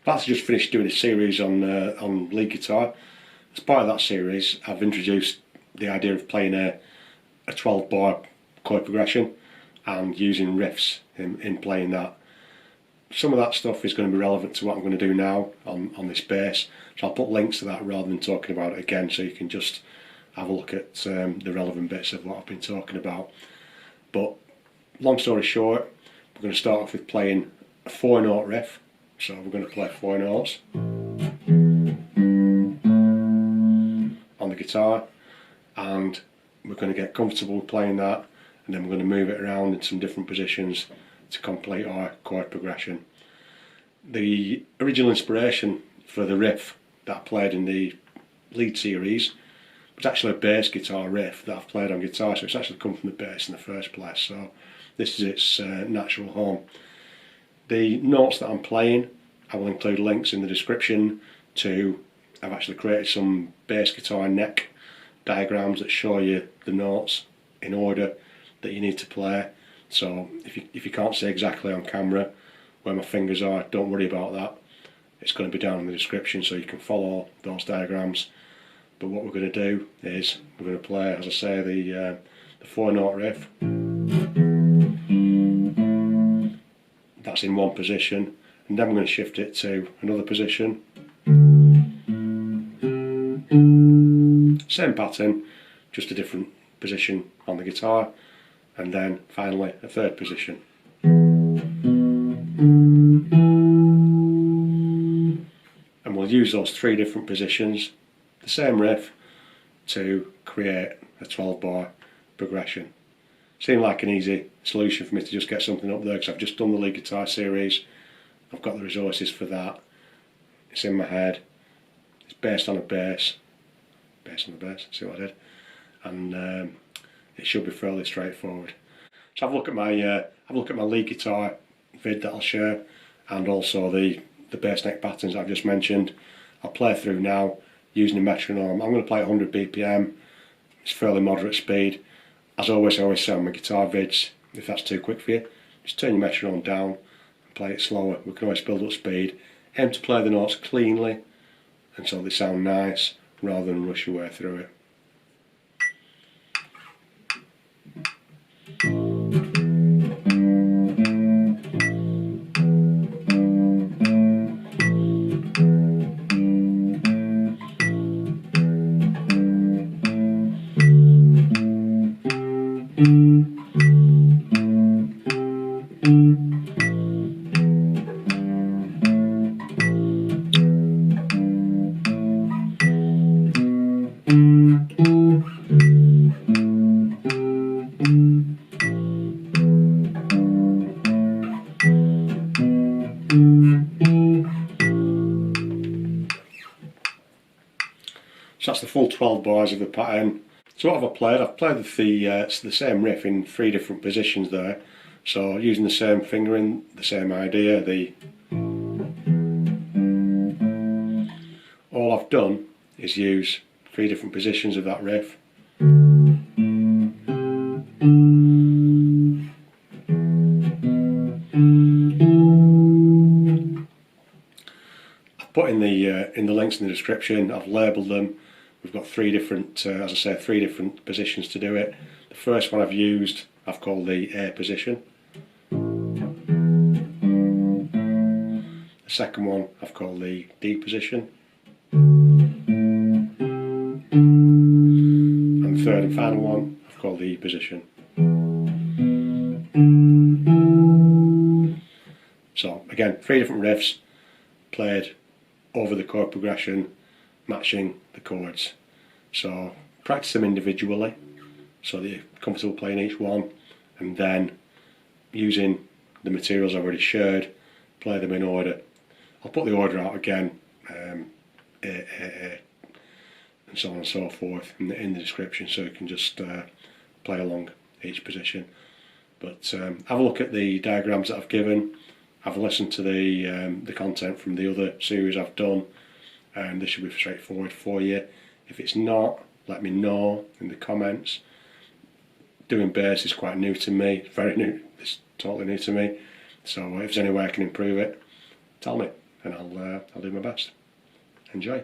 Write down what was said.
I've actually just finished doing a series on lead guitar. As part of that series, I've introduced the idea of playing a 12-bar chord progression and using riffs in playing that. Some of that stuff is going to be relevant to what I'm going to do now on this bass, so I'll put links to that rather than talking about it again, so you can just have a look at the relevant bits of what I've been talking about. But long story short, we're going to start off with playing a 4-note riff. So we're going to play 4 notes on the guitar, and we're going to get comfortable with playing that, and then we're going to move it around in some different positions to complete our chord progression. The original inspiration for the riff that I played in the lead series was actually a bass guitar riff that I've played on guitar, so it's actually come from the bass in the first place, so this is its natural home. The notes that I'm playing, I will include links in the description to. I've actually created some bass guitar neck diagrams that show you the notes in order that you need to play. So if you can't see exactly on camera where my fingers are, don't worry about that. It's going to be down in the description so you can follow those diagrams. But what we're going to do is we're going to play, as I say, the 4-note riff. That's in one position, and then we're going to shift it to another position. Same pattern, just a different position on the guitar, and then finally a third position. And we'll use those 3 different positions, the same riff, to create a 12-bar progression. Seemed like an easy solution for me to just get something up there, because I've just done the lead guitar series. I've got the resources for that. It's in my head. It's based on a bass. Based on the bass, see what I did? And it should be fairly straightforward. So have a look at my lead guitar vid that I'll share, and also the bass neck patterns I've just mentioned. I'll play through now using a metronome. I'm going to play at 100 BPM. It's fairly moderate speed. As always, I always say on my guitar vids, if that's too quick for you, just turn your metronome down and play it slower. We can always build up speed. Aim to play the notes cleanly and so they sound nice, rather than rush your way through it. So that's the full 12 bars of the pattern. So what have I played? I've played the same riff in 3 different positions there. So using the same fingering, the same idea. All I've done is use 3 different positions of that riff. I've put in the links in the description. I've labelled them. We've got 3 different, as I say, 3 different positions to do it. The first one I've called the A position. The second one I've called the D position. And the third and final one I've called the E position. So again, 3 different riffs played over the chord progression, matching the chords. So practice them individually so that you're comfortable playing each one, and then using the materials I've already shared, play them in order. I'll put the order out again, and so on and so forth in the description, so you can just play along each position. But have a look at the diagrams that I've given, have a listen to the content from the other series I've done, and this should be straightforward for you. If it's not, let me know in the comments. Doing bass is quite new to me, very new, it's totally new to me, so if there's any way I can improve it, tell me. and I'll do my best. Enjoy.